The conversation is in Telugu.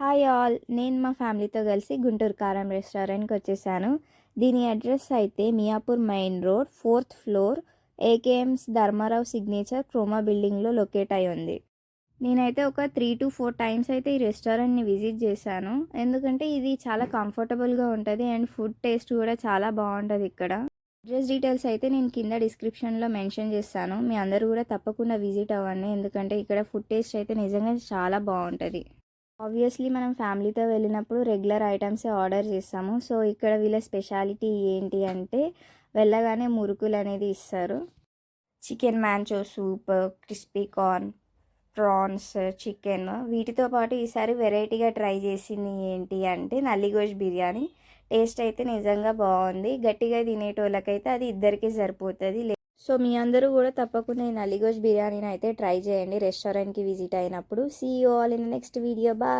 హాయ్ ఆల్, నేను మా ఫ్యామిలీతో కలిసి గుంటూరు కారం రెస్టారెంట్కి వచ్చేసాను. దీని అడ్రస్ అయితే Miyapur main road 4th floor AKMs Dharmarao signature Croma బిల్డింగ్లో లొకేట్ అయి ఉంది. నేనైతే ఒక 3 to 4 టైమ్స్ అయితే ఈ రెస్టారెంట్ని విజిట్ చేశాను. ఎందుకంటే ఇది చాలా కంఫర్టబుల్గా ఉంటుంది అండ్ ఫుడ్ టేస్ట్ కూడా చాలా బాగుంటుంది ఇక్కడ. అడ్రస్ డీటెయిల్స్ అయితే నేను కింద డిస్క్రిప్షన్లో మెన్షన్ చేస్తాను. మీ అందరూ కూడా తప్పకుండా విజిట్ అవ్వండి, ఎందుకంటే ఇక్కడ ఫుడ్ టేస్ట్ అయితే నిజంగా చాలా బాగుంటుంది. ఆబ్వియస్లీ మనం ఫ్యామిలీతో వెళ్ళినప్పుడు రెగ్యులర్ ఐటమ్సే ఆర్డర్ చేస్తాము. సో ఇక్కడ వీళ్ళ స్పెషాలిటీ ఏంటి అంటే వెళ్ళగానే మురుకులు అనేది ఇస్తారు. Chicken Manchow soup, crispy corn, prawns, chicken, వీటితో పాటు ఈసారి వెరైటీగా ట్రై చేసింది ఏంటి అంటే నల్లిగోష్ బిర్యానీ. టేస్ట్ అయితే నిజంగా బాగుంది. గట్టిగా తినేటోళ్ళకైతే అది ఇద్దరికీ సరిపోతుంది. సో మీ అందరూ కూడా తప్పకుండా ఈ నల్లిగోష్ బిర్యానీని అయితే ట్రై చేయండి రెస్టారెంట్కి విజిట్ అయినప్పుడు. See you all in next video. Bye.